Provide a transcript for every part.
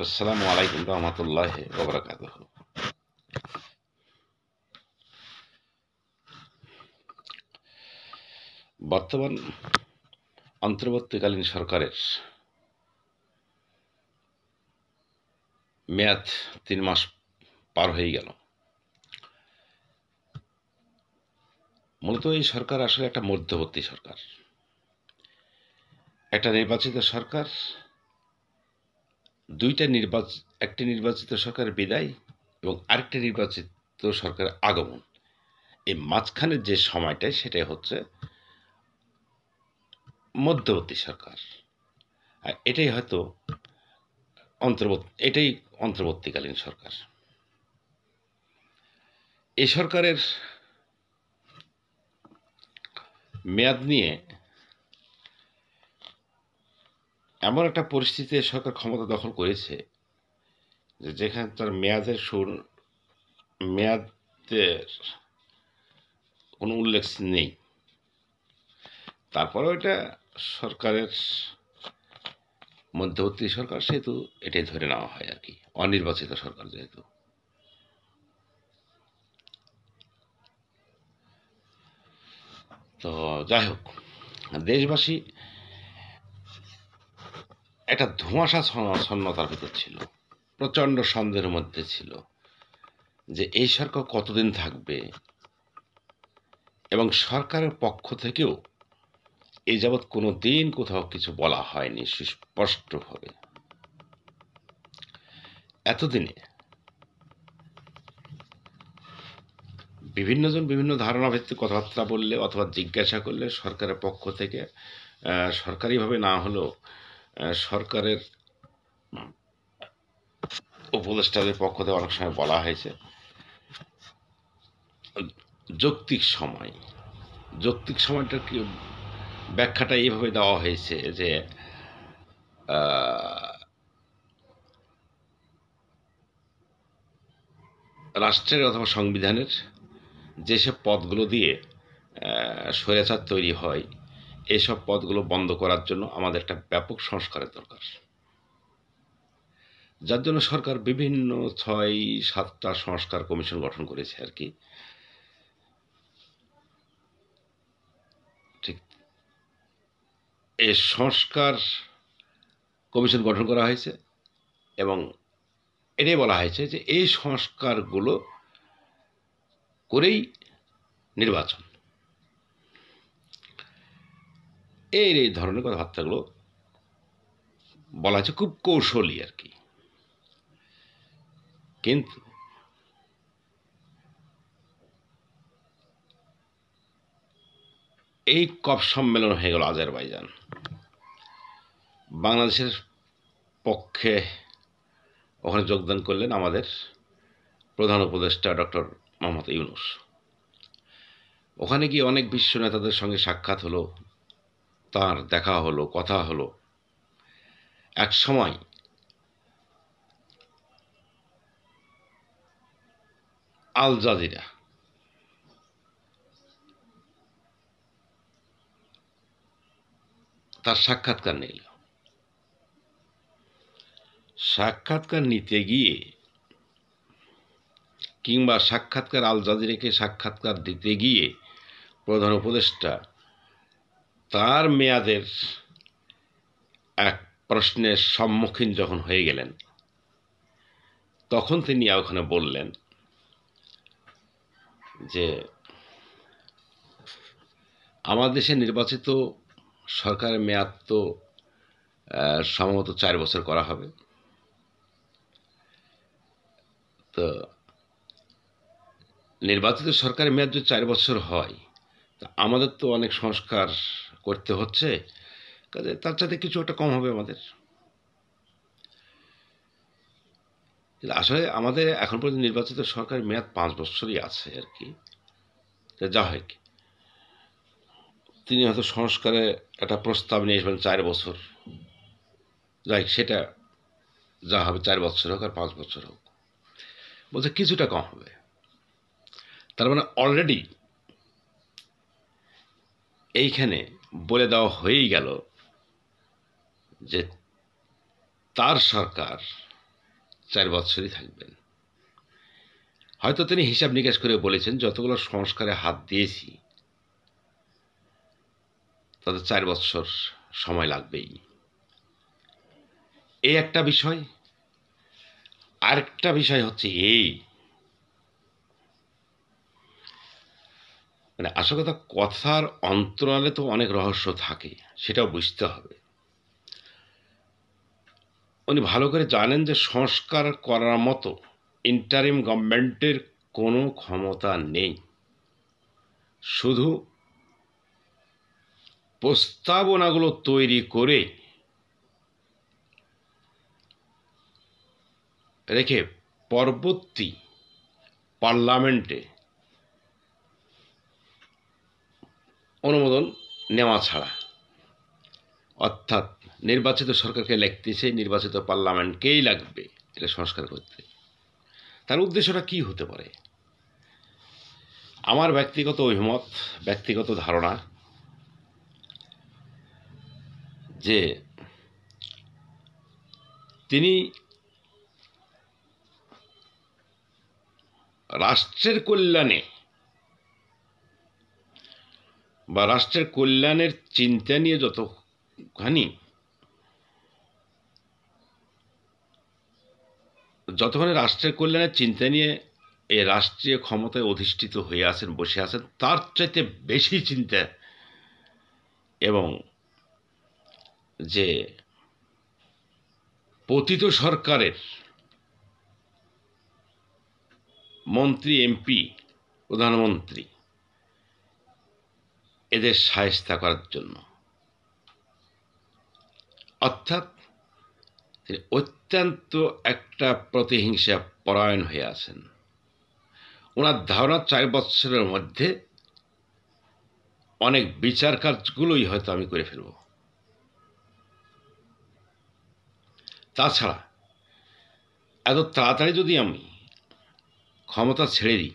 আসসালামু আলাইকুম রহমতুল্লাহি ওয়া বারাকাতুহু। বর্তমান অন্তর্বর্তীকালীন সরকারের মেয়াদ ৩ মাস পার হয়ে গেল। মূলত এই সরকার আসলে একটা মধ্যবর্তী সরকার, একটা নির্বাচিত সরকার, একটি নির্বাচিত সরকারের বিদায় এবং আরেকটি নির্বাচিত সরকারের আগমন। এই মাঝখানের যে সময়টায় সেটাই হচ্ছে মধ্যবর্তী সরকার। আর এটাই অন্তর্বর্তীকালীন সরকার। এই সরকারের মেয়াদ নিয়ে এমন একটা পরিস্থিতিতে সরকার ক্ষমতা দখল করেছে যে যেখানে তার মেয়াদের কোনো উল্লেখ নেই। তারপরেও এটা সরকারের মধ্যবর্তী সরকার, সেহেতু এটাই ধরে নেওয়া হয় আর কি, অনির্বাচিত সরকার যেহেতু। তো যাই হোক, দেশবাসী একটা ধোঁয়াশাচ্ছন্নতার ভিতর ছিল, প্রচণ্ড সন্দেহের মধ্যে ছিল যে এই সরকার কতদিন থাকবে, এবং সরকারের পক্ষ থেকেও এই যাবৎ কোনো দিন কোথাও কিছু বলা হয়নি সুস্পষ্টভাবে। এতদিনে বিভিন্নজন বিভিন্ন ধারণা ভিত্তিক কথাবার্তা বললে অথবা জিজ্ঞাসা করলে সরকারের পক্ষ থেকে সরকারিভাবে না হলেও সরকারের উপদেষ্টাদের পক্ষ থেকে অনেক সময় বলা হয়েছে যৌক্তিক সময়টার কি ব্যাখ্যাটা এইভাবে দেওয়া হয়েছে যে রাষ্ট্রের অথবা সংবিধানের যেসব পদগুলো দিয়ে স্বৈরাচার তৈরি হয়, এসব পদগুলো বন্ধ করার জন্য আমাদের একটা ব্যাপক সংস্কারের দরকার, যার জন্য সরকার বিভিন্ন ৬-৭টা সংস্কার কমিশন গঠন করেছে আর কি। ঠিক এই সংস্কার কমিশন গঠন করা হয়েছে এবং এটাই বলা হয়েছে যে এই সংস্কারগুলো করেই নির্বাচন, এই ধরনের কথাবার্তাগুলো বলা হয়েছে খুব কৌশলী আর কি। কিন্তু এই কপ সম্মেলন হয়ে গেল আজারবাইজান, বাংলাদেশের পক্ষে ওখানে যোগদান করলেন আমাদের প্রধান উপদেষ্টা ডক্টর মোহাম্মদ ইউনূস। ওখানে গিয়ে অনেক বিশ্ব নেতাদের সঙ্গে সাক্ষাৎ হলো, তার দেখা হলো, কথা হলো। এক সময় আল জাজিরা তার সাক্ষাৎকার নিল। সাক্ষাৎকার নিতে গিয়ে কিংবা আল জাজিরাকে সাক্ষাৎকার দিতে গিয়ে প্রধান উপদেষ্টা তার মেয়াদের এক প্রশ্নের সম্মুখীন যখন হয়ে গেলেন, তখন তিনি ওখানে বললেন যে আমাদের দেশে নির্বাচিত সরকারের মেয়াদ তো সম্ভবত 4 বছর করা হবে। তো নির্বাচিত সরকারের মেয়াদ যদি 4 বছর হয়, তা আমাদের তো অনেক সংস্কার করতে হচ্ছে, কাজে তার সাথে কিছু একটা কম হবে আমাদের। আসলে আমাদের এখন পর্যন্ত নির্বাচিত সরকারের মেয়াদ 5 বছরই আছে আর কি। যা হোক, তিনি হয়তো সংস্কারে একটা প্রস্তাব নিয়ে আসবেন 4 বছর, যাই সেটা যা হবে 4 বছর হোক আর 5 বছর হোক, বলছে কিছুটা কম হবে। তার মানে অলরেডি এইখানে বলে দেওয়া হয়েই গেল যে তার সরকার 4 বছরই থাকবেন। হয়তো তিনি হিসাব নিকাশ করে বলেছেন যতগুলো সংস্কারে হাত দিয়েছি তাতে 4 বছর সময় লাগবেই। এই একটা বিষয়। আরেকটা বিষয় হচ্ছে এই, মানে আসল কথা, কথার অন্তরালে তো অনেক রহস্য থাকে, সেটাও বুঝতে হবে। উনি ভালো করে জানেন যে সংস্কার করার মতো ইন্টারিম গভর্নমেন্টের কোনো ক্ষমতা নেই। শুধু প্রস্তাবনাগুলো তৈরি করে রেখে পরবর্তী পার্লামেন্টে অনুমোদন নেওয়া ছাড়া, অর্থাৎ নির্বাচিত সরকারকে লিখতেছে নির্বাচিত পার্লামেন্টকেই লাগবে এটা সংস্কার করতে। তার উদ্দেশ্যটা কি হতে পারে? আমার ব্যক্তিগত অভিমত, ব্যক্তিগত ধারণা যে তিনি রাষ্ট্রের কল্যাণে বা রাষ্ট্রের কল্যাণের চিন্তা নিয়ে যতখানি রাষ্ট্রের কল্যাণের চিন্তা নিয়ে এই রাষ্ট্রীয় ক্ষমতায় অধিষ্ঠিত হয়ে আছেন, বসে আছেন, তার চাইতে বেশি চিন্তা এবং যে পতিত সরকারের মন্ত্রী, এমপি, প্রধানমন্ত্রী এদের শায়েস্তা করার জন্য, অর্থাৎ তিনি অত্যন্ত একটা প্রতিহিংসা পরায়ণ হয়ে আছেন। ওনার ধারণা 4 বছরের মধ্যে অনেক বিচার কাজগুলোই হয়তো আমি করে ফেলব। তাছাড়া এত তাড়াতাড়ি যদি আমি ক্ষমতা ছেড়ে দিই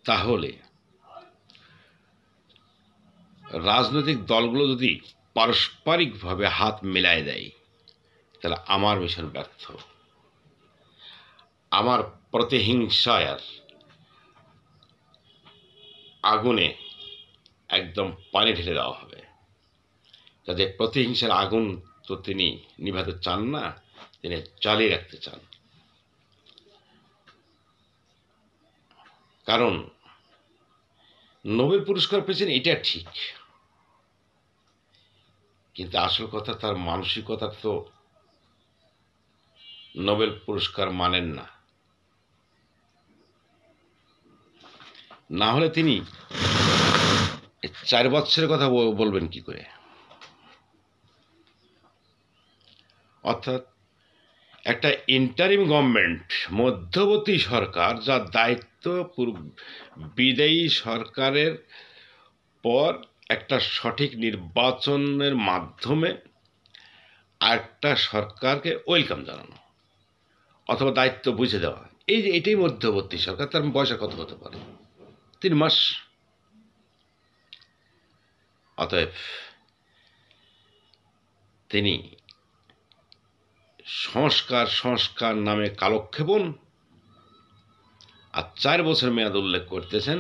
তাহলে রাজনৈতিক দলগুলো যদি পারস্পরিকভাবে হাত মেলায় দেয় তাহলে আমার মিশন ব্যর্থ। আমার প্রতিহিংসার আগুনে একদম পানি ঢেলে দেওয়া হবে। যাতে প্রতিহিংসার আগুন তো তিনি নিভাতে চান না, তিনি চালিয়ে রাখতে চান। কারণ নোবেল পুরস্কার পেয়েছেন এটা ঠিক, কিন্তু আসল কথা তার মানসিকতা তো নোবেল পুরস্কার মানেন না। না হলে তিনি 4 বছরের কথা বলবেন কি করে? অর্থাৎ একটা ইন্টারিম গভর্নমেন্ট, মধ্যবর্তী সরকার, যার দায়িত্ব বিদায়ী সরকারের পর একটা সঠিক নির্বাচনের মাধ্যমে আরেকটা সরকারকে ওয়েলকাম জানানো অথবা দায়িত্ব বুঝে দেওয়া। এই যে এটাই মধ্যবর্তী সরকার। তার বয়স কত হতে পারে? 3 মাস। অতএব তিনি সংস্কার নামে কালক্ষেপণ আর 4 বছর মেয়াদ উল্লেখ করতেছেন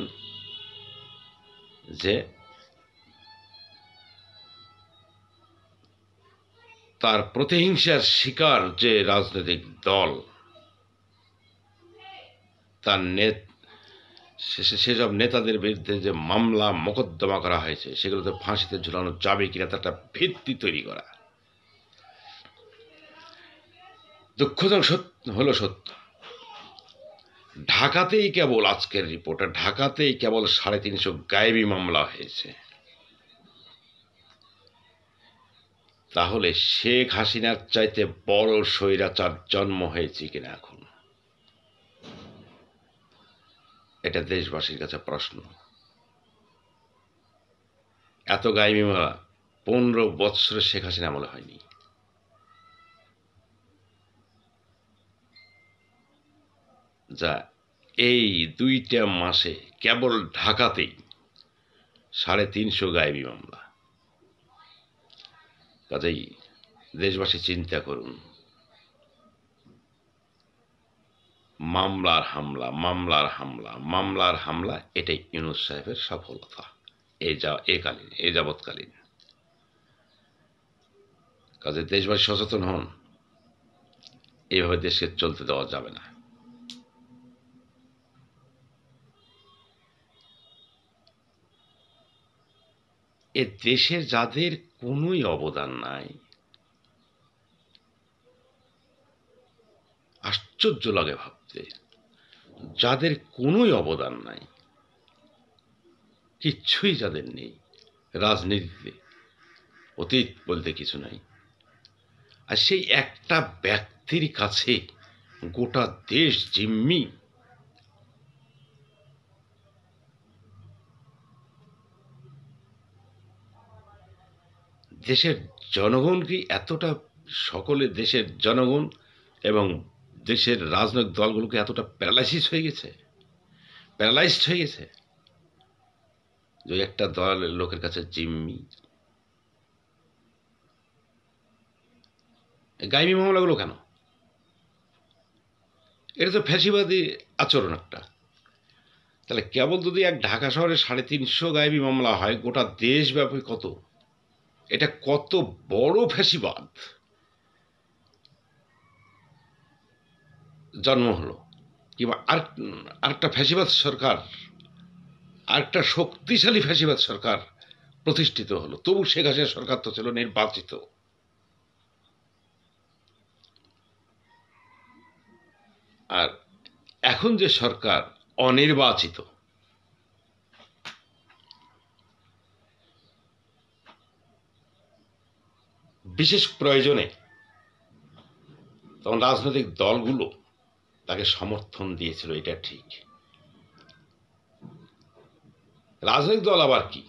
যে তার প্রতিহিংসার শিকার যে রাজনৈতিক দল, তার সেসব নেতাদের বিরুদ্ধে যে মামলা মোকদ্দমা করা হয়েছে সেগুলোতে ফাঁসিতে ঝুলানো যাবে কিনা তার একটা ভিত্তি তৈরি করা। দুঃখজনক হলো সত্য, ঢাকাতেই কেবল আজকের রিপোর্টে ঢাকাতেই কেবল 350 গায়েবী মামলা হয়েছে। তাহলে শেখ হাসিনার চাইতে বড় স্বৈরাচার জন্ম হয়েছে কিনা এখন, এটা দেশবাসীর কাছে প্রশ্ন। এত গায়েবী মামলা 15 বছরে শেখ হাসিনা আমলে হয়নি। যা এই 2টা মাসে কেবল ঢাকাতেই 350 গায়েবী মামলা। কাজেই দেশবাসী চিন্তা করুন, মামলার হামলা, মামলার হামলা, মামলার হামলা, এটাই ইউনূস সাহেবের সফলতা এ যাবৎকালীন। কাজে দেশবাসী সচেতন হন, এইভাবে দেশকে চলতে দেওয়া যাবে না। এ দেশের যাদের কোনোই অবদান নাই, আশ্চর্য লাগে ভাবতে, যাদের কোনোই অবদান নাই, কিচ্ছুই যাদের নেই রাজনীতিতে, অতীত বলতে কিছু নাই, আর সেই একটা ব্যক্তির কাছে গোটা দেশ জিম্মি। দেশের জনগণ কি এতটা, সকলে দেশের জনগণ এবং দেশের রাজনৈতিক দলগুলোকে এতটা প্যারালাইসিস হয়ে গেছে, প্যারালাইজড হয়ে গেছে যে একটা দলের লোকের কাছে জিম্মি। গাইবি মামলাগুলো কেন? এটা তো ফ্যাসিবাদী আচরণ একটা। তাহলে কেবল যদি এক ঢাকা শহরে 350 গায়েবী মামলা হয়, গোটা দেশব্যাপী কত, এটা কত বড় ফ্যাসিবাদ জন্ম হলো। কিংবা আরেকটা ফ্যাসিবাদ সরকার, আরেকটা শক্তিশালী ফ্যাসিবাদ সরকার প্রতিষ্ঠিত হলো। তবু শেখ হাসিনা সরকার তো ছিল নির্বাচিত। আর এখন যে সরকার অনির্বাচিত, বিশেষ প্রয়োজনে তখন রাজনৈতিক দলগুলো তাকে সমর্থন দিয়েছিল, এটা ঠিক। রাজনৈতিক দল আবার কি,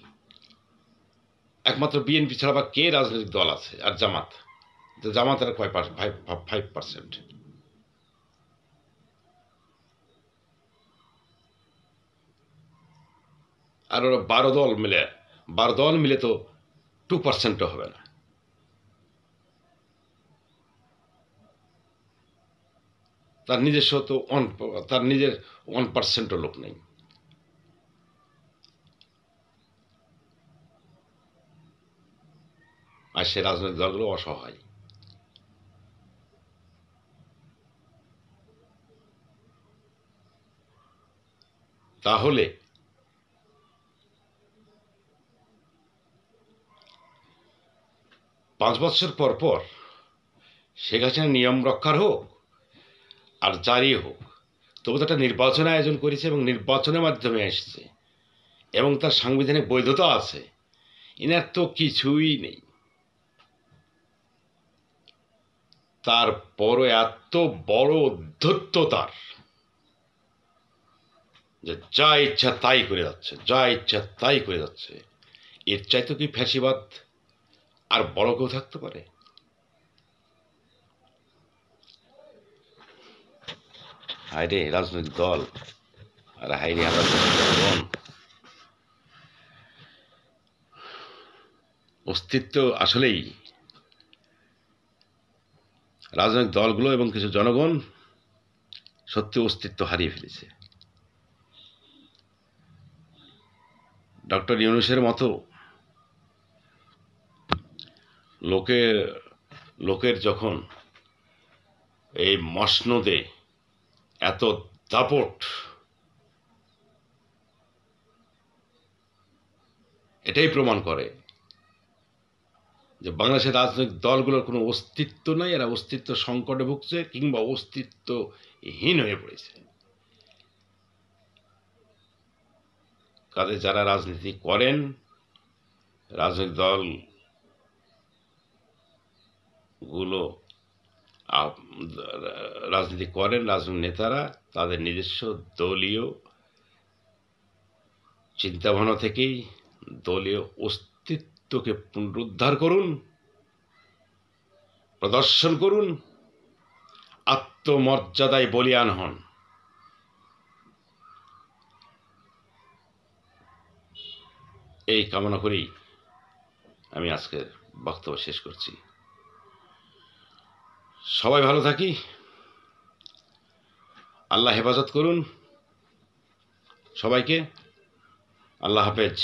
একমাত্র বিএনপি ছাড়া আবার কে রাজনৈতিক দল আছে? আর জামাত, জামাতের 5%। আর ওরা 12 দল মিলে তো 2%ও হবে না। তার নিজস্ব তো তার নিজের 1%ও লোক নেই। আর সে রাজনৈতিক দলগুলো অসহায়। তাহলে পাঁচ বছর পর পর শেখ হাসিনা নিয়ম রক্ষার হোক আর জারি হোক, তবু তো একটা নির্বাচন আয়োজন করেছে এবং নির্বাচনের মাধ্যমে এসেছে এবং তার সাংবিধানিক বৈধতা আছে। এনার তো কিছুই নেই। তারপরও এত বড় অধ্যত্ব তার, যে যা ইচ্ছা তাই করে যাচ্ছে, যা ইচ্ছা তাই করে যাচ্ছে। এর চাইতে কি ফ্যাসিবাদ আর বড় কেউ থাকতে পারে? হায়রে রাজনৈতিক দল, আর হায়রে আমরা জনগণ, অস্তিত্ব আসলেই রাজনৈতিক দলগুলো এবং কিছু জনগণ সত্যি অস্তিত্ব হারিয়ে ফেলেছে। ডক্টর ইউনূসের মতো লোকের যখন এই মসনদে এত দাপট, এটাই প্রমাণ করে যে বাংলাদেশের রাজনৈতিক দলগুলোর কোনো অস্তিত্ব নাই, এরা অস্তিত্ব সংকটে ভুগছে কিংবা অস্তিত্বহীন হয়ে পড়েছে। কাজে যারা রাজনীতি করেন, রাজনৈতিক দলগুলো রাজনীতি করেন, রাজনৈতিক নেতারা তাদের নিজস্ব দলীয় চিন্তাভাবনা থেকেই দলীয় অস্তিত্বকে পুনরুদ্ধার করুন, প্রদর্শন করুন, আত্মমর্যাদায় বলীয়ান হন। এই কামনা করেই আমি আজকের বক্তব্য শেষ করছি। সবাই ভালো থাকি। আল্লাহ হেফাজত করুন সবাইকে। আল্লাহ হাফেজ।